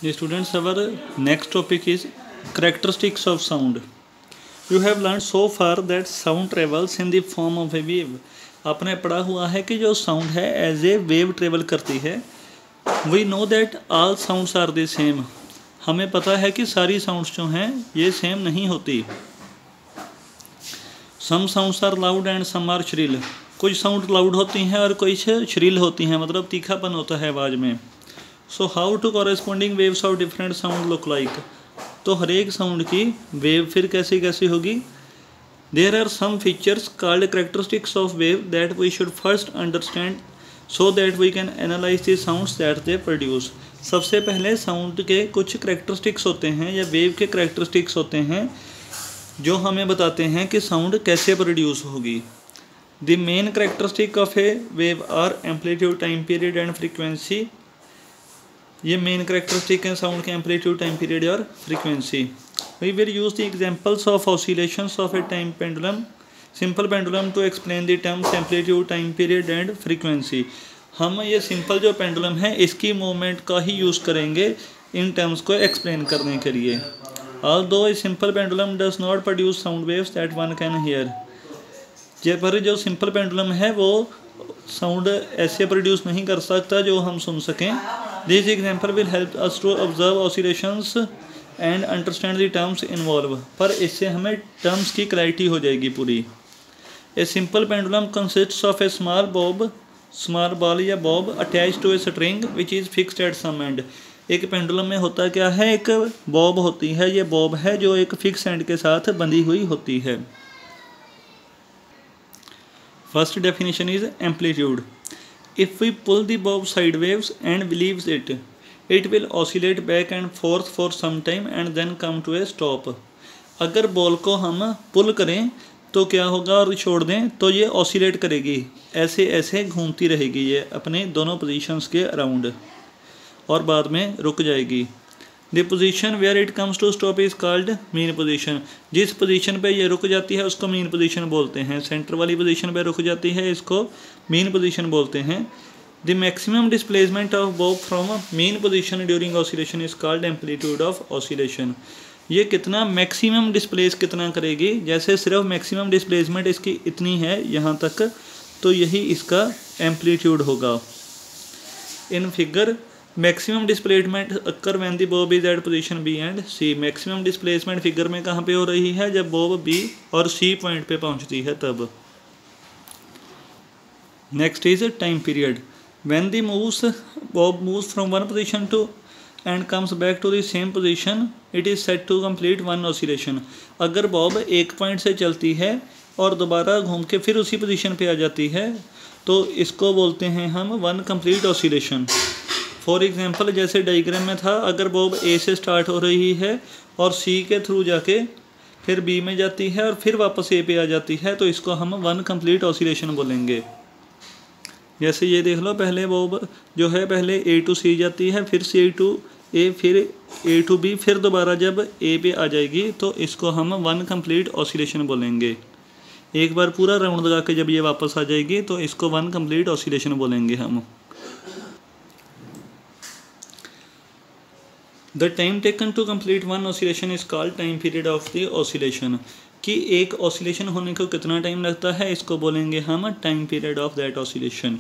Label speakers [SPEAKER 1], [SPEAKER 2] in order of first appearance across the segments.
[SPEAKER 1] Students, our next topic is characteristics of sound. You have learned so far that sound travels in the form of a wave. आपने पढ़ा हुआ है कि जो sound है as a wave travel करती है. We know that all sounds are the same. हमें पता है कि सारी साउंड्स जो हैं ये सेम नहीं होती. Some sounds are loud and some are shrill. कुछ साउंड लाउड होती हैं और कुछ श्रिल होती हैं, मतलब तीखापन होता है आवाज़ में. So how to corresponding waves of different sound look like. तो हर एक साउंड की वेव फिर कैसी कैसी होगी. There are some features called characteristics of wave that we should first understand so that we can analyse the sounds that they produce. सबसे पहले साउंड के कुछ करेक्टरिस्टिक्स होते हैं या वेव के करेक्टरिस्टिक्स होते हैं जो हमें बताते हैं कि साउंड कैसे प्रोड्यूस होगी. The main characteristic of a wave are amplitude, time period and frequency. ये मेन करेक्टरिस्टिक हैं साउंड के, एम्पलीट्यूड, टाइम पीरियड और frequency. We will use the examples of oscillations of a time pendulum, simple pendulum to explain the terms amplitude, time period and frequency. हम ये simple जो pendulum है इसकी movement का ही use करेंगे in terms को explain करने के लिए. Although A simple pendulum does not produce sound waves that one can hear. पर जो सिंपल पेंडुलम है वो साउंड ऐसे प्रोड्यूस नहीं कर सकता जो हम सुन सकें. This example will help us to observe oscillations and understand the terms involve. पर इससे हमें टर्म्स की क्लैरिटी हो जाएगी पूरी. A simple pendulum consists of a small ball या bob attach to a string which is fixed at some end. एक pendulum में होता क्या है, एक बॉब होती है. ये बॉब है जो एक फिक्स एंड के साथ बंधी हुई होती है. First definition is amplitude. If we pull the bob sideways and leaves it, it will oscillate back and forth for some time and then come to a stop. अगर बॉल को हम पुल करें तो क्या होगा और छोड़ दें तो ये ऑसिलेट करेगी, ऐसे ऐसे घूमती रहेगी ये अपने दोनों पोजीशंस के अराउंड और बाद में रुक जाएगी. The position where it comes to stop is called mean position. जिस पोजीशन पे ये रुक जाती है उसको मीन पोजीशन बोलते हैं. सेंटर वाली पोजीशन पे रुक जाती है इसको मीन पोजीशन बोलते हैं. The maximum displacement of Bob from mean position during oscillation is called amplitude of oscillation. ये कितना मैक्सिमम डिस्प्लेस कितना करेगी, जैसे सिर्फ मैक्सिमम डिस्प्लेसमेंट इसकी इतनी है यहाँ तक, तो यही इसका एम्पलीट्यूड होगा. In figure maximum displacement occur when the bob is at position B and C. Maximum displacement figure में कहाँ पे हो रही है, जब बॉब बी और सी पॉइंट पे पहुँचती है तब. Next is time period. When the bob moves from one position to and comes back to the same position it is set to complete one oscillation. अगर बॉब एक point से चलती है और दोबारा घूम के फिर उसी पोजीशन पे आ जाती है तो इसको बोलते हैं हम one complete oscillation. For example जैसे डायग्राम में था, अगर बॉब ए से स्टार्ट हो रही है और सी के थ्रू जाके फिर बी में जाती है और फिर वापस ए पे आ जाती है तो इसको हम वन कंप्लीट ऑसिलेशन बोलेंगे. जैसे ये देख लो, पहले बॉब जो है पहले ए टू सी जाती है, फिर सी टू ए, फिर ए टू बी, फिर दोबारा जब ए पे आ जाएगी तो इसको हम वन कंप्लीट ऑसिलेशन बोलेंगे. एक बार पूरा राउंड लगा के जब ये वापस आ जाएगी तो इसको वन कंप्लीट ऑसिलेशन बोलेंगे हम. The time taken to complete one oscillation is called time period of the oscillation. कि एक ऑसिलेशन होने को कितना टाइम लगता है इसको बोलेंगे हम time period of that oscillation,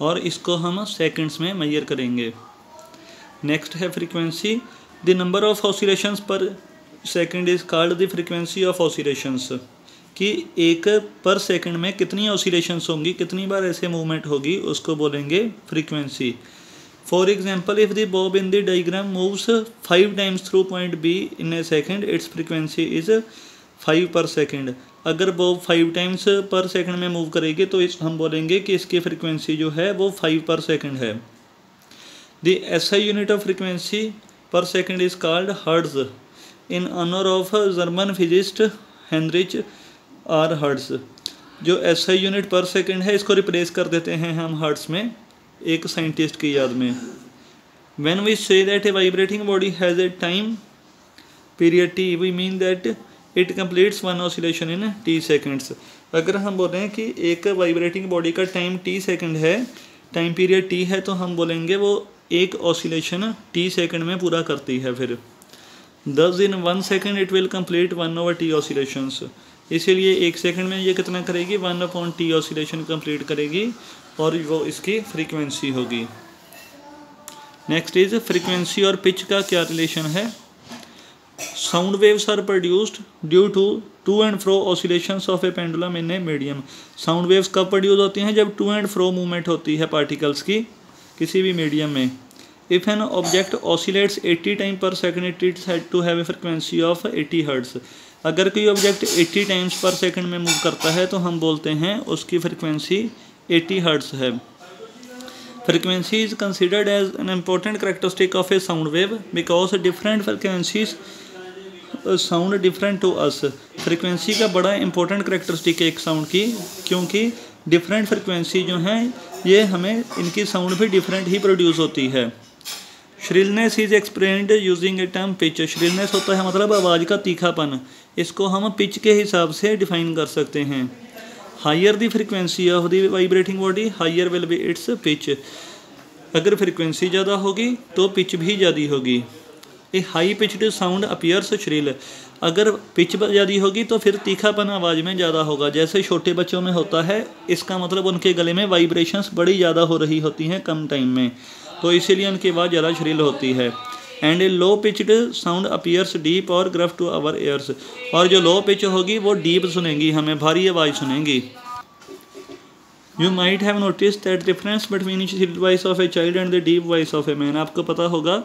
[SPEAKER 1] और इसको हम सेकंड्स में मेजर करेंगे. नेक्स्ट है frequency. The number of oscillations per second is called the frequency of oscillations. कि एक पर सेकंड में कितनी ऑसिलेशंस होंगी, कितनी बार ऐसे मूवमेंट होगी, उसको बोलेंगे frequency. For example, if the bob in the diagram moves 5 times through point B in a second, its frequency is 5 per second. अगर बॉब 5 टाइम्स पर सेकंड में मूव करेगी तो हम बोलेंगे कि इसकी फ्रीक्वेंसी जो है वो 5 पर सेकंड है. The SI unit of frequency per second is called hertz in honour of German physicist Heinrich R Hertz. जो SI यूनिट पर सेकंड है इसको रिप्लेस कर देते हैं हम हर्ट्ज में, एक साइंटिस्ट की याद में. When we say that a vibrating body has a time period T, we mean that it completes one oscillation in T seconds. अगर हम बोल रहे हैं कि एक वाइब्रेटिंग बॉडी का टाइम टी सेकंड है, टाइम पीरियड टी है, तो हम बोलेंगे वो एक ऑसिलेशन t सेकंड में पूरा करती है। फिर thus in 1 second it will complete 1/t oscillations. इसीलिए 1 सेकंड में ये कितना करेगी, 1/t ऑसिलेशन कंप्लीट करेगी और वो इसकी फ्रीक्वेंसी होगी। नेक्स्ट इज फ्रीक्वेंसी और पिच का क्या रिलेशन है। Sound waves are produced due to and fro oscillations of a pendulum in a medium. Sound waves कब प्रोड्यूस होती हैं, जब टू एंड फ्रो मूवमेंट होती है पार्टिकल्स की किसी भी मीडियम में। If an object oscillates 80 time per second it is said to have a frequency of 80 hertz. अगर कोई ऑब्जेक्ट 80 टाइम्स पर सेकंड में मूव करता है तो हम बोलते हैं उसकी फ्रिक्वेंसी 80 हर्ट्ज है। Frequency is considered as an important characteristic of a sound wave because different frequencies sound different to us। Frequency का बड़ा इंपॉर्टेंट करेक्टरिस्टिक है एक साउंड की, क्योंकि डिफरेंट फ्रिक्वेंसी जो हैं ये हमें इनकी साउंड भी डिफरेंट ही प्रोड्यूस होती है। Shrillness is explained using a term pitch. Shrillness होता है मतलब आवाज़ का तीखापन, इसको हम पिच के हिसाब से डिफाइन कर सकते हैं। Higher the frequency of the vibrating body higher will be its pitch. अगर फ्रिक्वेंसी ज़्यादा होगी तो पिच भी ज़्यादा होगी। A high pitched sound appears shrill. अगर पिच ज़्यादा होगी तो फिर तीखापन आवाज़ में ज़्यादा होगा, जैसे छोटे बच्चों में होता है। इसका मतलब उनके गले में वाइब्रेशंस बड़ी ज़्यादा हो रही होती हैं कम टाइम में, तो इसीलिए उनकी आवाज़ ज़्यादा श्रिल होती है। And A low pitched sound appears deep और ग्रफ टू आवर एयर्स। और जो लो पिच होगी वो डीप सुनेंगी, हमें भारी आवाज़ सुनेंगी। You might have notice that difference between shrill voice of a child and the deep voice of a man. आपको पता होगा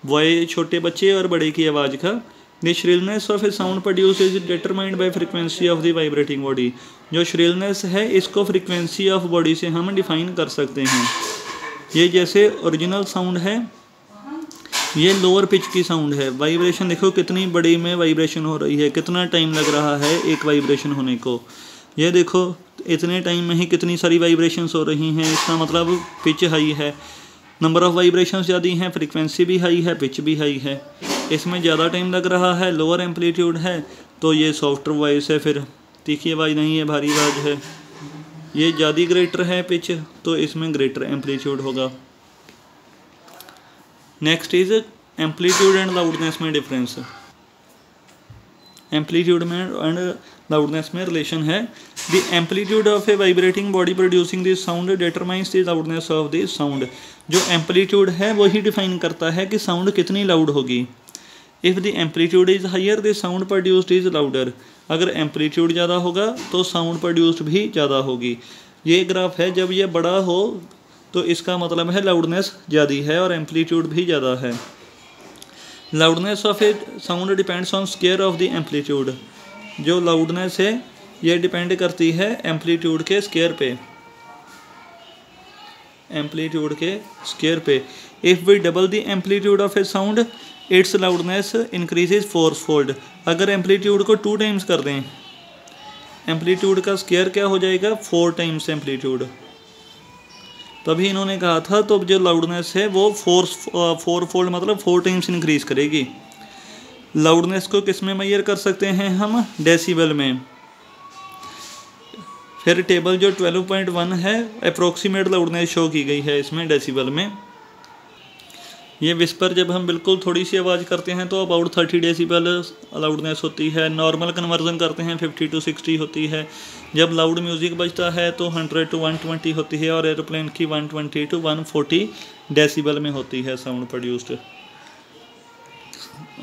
[SPEAKER 1] वॉइस छोटे बच्चे और बड़े की आवाज़ का। The shrillness of a sound produce is determined by frequency of the vibrating body. जो श्रिलनेस है इसको फ्रिक्वेंसी ऑफ बॉडी से हम डिफाइन कर सकते हैं। ये जैसे ओरिजिनल साउंड है, ये लोअर पिच की साउंड है। वाइब्रेशन देखो कितनी बड़ी में वाइब्रेशन हो रही है, कितना टाइम लग रहा है एक वाइब्रेशन होने को। ये देखो इतने टाइम में ही कितनी सारी वाइब्रेशंस हो रही हैं, इसका मतलब पिच हाई है। नंबर ऑफ़ वाइब्रेशंस ज़्यादा हैं, फ्रीक्वेंसी भी हाई है, पिच भी हाई है। इसमें ज़्यादा टाइम लग रहा है, लोअर एम्पलीट्यूड है, तो ये सॉफ्टर वॉइस है, फिर तीखी आवाज़ नहीं है, भारी आवाज़ है। ये ज़्यादा ग्रेटर है पिच, तो इसमें ग्रेटर एम्पलीट्यूड होगा। Next is amplitude and loudness में डिफरेंस। एम्पलीट्यूड में एंड लाउडनेस में रिलेशन है। The amplitude of A vibrating body producing this sound determines the loudness of this sound. जो एम्पलीट्यूड है वही डिफाइन करता है कि साउंड कितनी लाउड होगी। If the amplitude is higher the sound produced is louder. अगर एम्पलीट्यूड ज़्यादा होगा तो साउंड प्रोड्यूस्ड भी ज़्यादा होगी। ये ग्राफ है, जब ये बड़ा हो तो इसका मतलब है लाउडनेस ज़्यादा है और एम्पलीट्यूड भी ज़्यादा है। Loudness of a sound depends on square of the amplitude. जो लाउडनेस है ये डिपेंड करती है एम्पलीट्यूड के स्केयर पे, एम्पलीट्यूड के स्केयर पे। If we double the amplitude of a sound its loudness increases fourfold. अगर एम्पलीट्यूड को 2 टाइम्स कर दें, एम्पलीट्यूड का स्केयर क्या हो जाएगा, 4 टाइम्स एम्पलीट्यूड। तभी इन्होंने कहा था तो जो लाउडनेस है वो 4 फोल्ड मतलब 4 टाइम्स इंक्रीज करेगी। लाउडनेस को किस में मेजर कर सकते हैं हम, डेसिबल में। फिर टेबल जो 12.1 है अप्रोक्सीमेट लाउडनेस शो की गई है इसमें डेसिबल में। ये विस्पर जब हम बिल्कुल थोड़ी सी आवाज़ करते हैं तो अबाउट 30 डेसिबल लाउडनेस होती है। नॉर्मल कन्वर्जन करते हैं 50 to 60 होती है। जब लाउड म्यूज़िक बजता है तो 100 to 120 होती है और एरोप्लेन की 120 to 140 डेसिबल में होती है sound produced.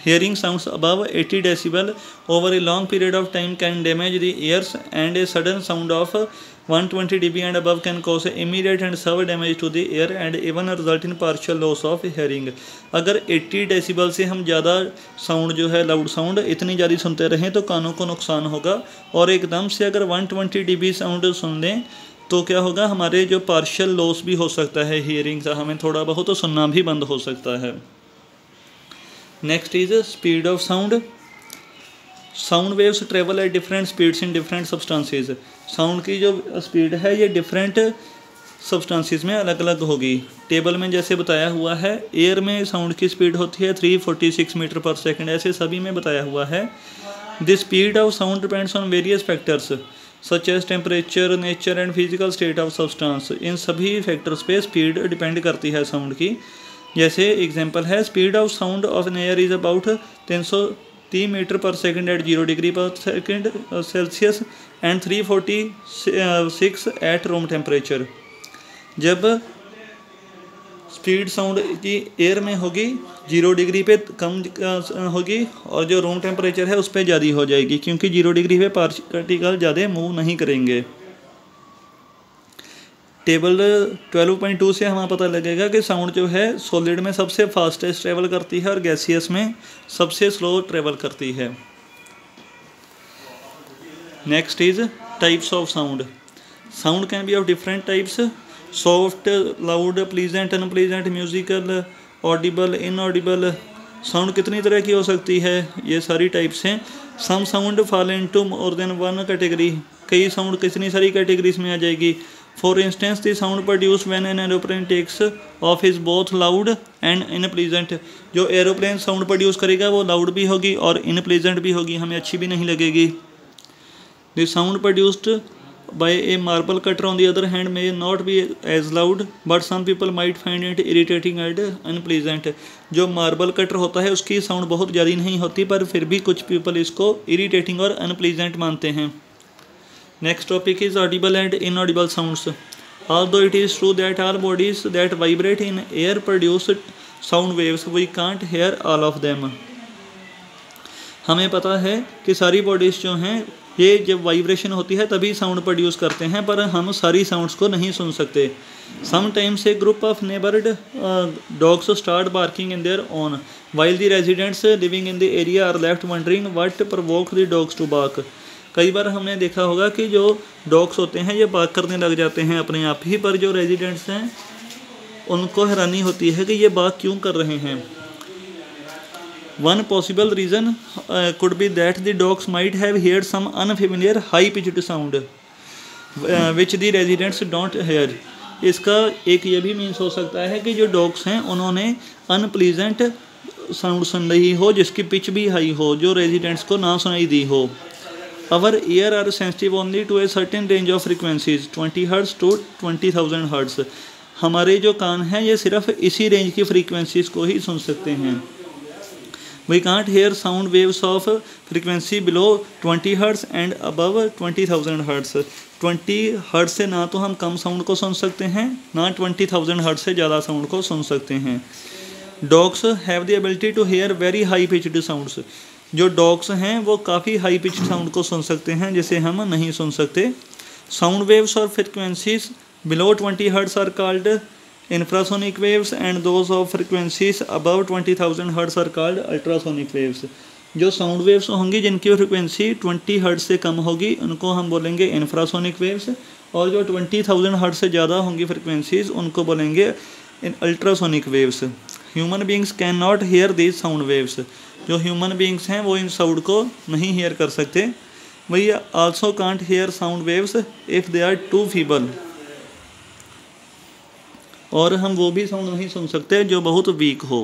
[SPEAKER 1] Hearing sounds above 80 decibel over a long period of time can damage the ears, and a sudden sound of 120 dB and above can cause immediate and severe damage to the ear and even result in partial loss of hearing। अगर 80 decibel से हम ज़्यादा sound जो है loud sound इतनी ज़्यादा सुनते रहें तो कानों को नुकसान होगा। और एकदम से अगर 120 dB साउंड सुन लें तो क्या होगा, हमारे जो पार्शियल लॉस भी हो सकता है हियरिंग का, हमें थोड़ा बहुत तो सुनना भी बंद हो सकता है। Next is speed of sound. Sound waves travel at different speeds in different substances. Sound की जो स्पीड है ये डिफरेंट सब्सटेंसेस में अलग अलग होगी। टेबल में जैसे बताया हुआ है, एयर में साउंड की स्पीड होती है 346 मीटर पर सेकंड, ऐसे सभी में बताया हुआ है। The speed of sound depends on various factors such as temperature, nature and physical state of substance. इन सभी फैक्टर्स पे स्पीड डिपेंड करती है साउंड की। जैसे एग्जांपल है, speed of sound of an air is about 330 metre per second at 0 degree per second Celsius and 346 at room temperature. जब speed sound की एयर में होगी 0 डिग्री पे कम होगी और जो रूम टेम्परेचर है उस पर ज़्यादा हो जाएगी, क्योंकि 0 डिग्री पे पार्टिकल ज़्यादा मूव नहीं करेंगे। टेबल 12.2 से हमें पता लगेगा कि साउंड जो है सॉलिड में सबसे फास्टेस्ट ट्रेवल करती है और गैसियस में सबसे स्लो ट्रेवल करती है। Next is types of sound. Sound can be of different types, soft, loud, pleasant, unpleasant, musical, Audible, inaudible. Sound कितनी तरह की हो सकती है, ये सारी टाइप्स हैं। Some sound fall into more than one category, कई साउंड कितनी सारी कैटेगरीज में आ जाएगी। For instance the sound produce when an aeroplane takes off is both loud and unpleasant. जो एरोप्लेन साउंड प्रोड्यूस करेगा वो लाउड भी होगी और इनप्लीजेंट भी होगी, हमें अच्छी भी नहीं लगेगी। The sound produced by a marble cutter on the other hand may not be as loud but some people might find it irritating and unpleasant। जो मार्बल कटर होता है उसकी साउंड बहुत ज़्यादा नहीं होती, पर फिर भी कुछ पीपल इसको इरिटेटिंग और अनप्लीजेंट मानते हैं। Next topic is Audible and inaudible sounds. although it is true that all bodies that vibrate in air produce sound waves, we can't hear all of them। हमें पता है कि सारी बॉडीज़ जो हैं ये जब वाइब्रेशन होती है तभी साउंड प्रोड्यूस करते हैं, पर हम सारी साउंड्स को नहीं सुन सकते। Sometimes a group of neighbourhood dogs start barking in their own while the residents living in the area are left wondering what provoke the dogs to bark. कई बार हमने देखा होगा कि जो डॉग्स होते हैं ये बार्क करने लग जाते हैं अपने आप ही, पर जो रेजिडेंट्स हैं उनको हैरानी होती है कि ये बार्क क्यों कर रहे हैं। One possible reason could be that the dogs might have heard some unfamiliar high-pitched sound which the residents don't hear। इसका एक ये भी मीन्स हो सकता है कि जो डॉग्स हैं उन्होंने अनप्लीजेंट साउंड सुन रही हो जिसकी पिच भी हाई हो, जो रेजिडेंट्स को ना सुनाई दी हो। Our ear are sensitive only to a certain range of frequencies 20 Hz to 20,000 Hz। हमारे जो कान हैं ये सिर्फ इसी रेंज की फ्रीक्वेंसीज को ही सुन सकते हैं। We can't hear sound waves of frequency below 20 Hz and above 20,000 Hz। 20 Hz से ना तो हम कम साउंड को सुन सकते हैं, ना 20,000 Hz से ज़्यादा साउंड को सुन सकते हैं। Dogs have the ability to hear very high pitched sounds। जो डॉग्स हैं वो काफ़ी हाई पिच्ड साउंड को सुन सकते हैं जिसे हम नहीं सुन सकते। साउंड वेव्स और frequencies below 20 Hz are called infrasonic waves and those of frequencies above 20,000 Hz are called ultrasonic waves। जो साउंड वेव्स होंगी जिनकी फ्रिक्वेंसी 20 Hz से कम होगी उनको हम बोलेंगे इंफ्रासोनिक वेव्स, और जो 20,000 Hz से ज़्यादा होंगी फ्रिक्वेंसीज उनको बोलेंगे ultrasonic waves. Human beings can not hear these sound waves. जो ह्यूमन बींग्स हैं वो इन साउंड को नहीं हेयर कर सकते। We also can't hear sound waves if they are too feeble. और हम वो भी साउंड नहीं सुन सकते जो बहुत वीक हो।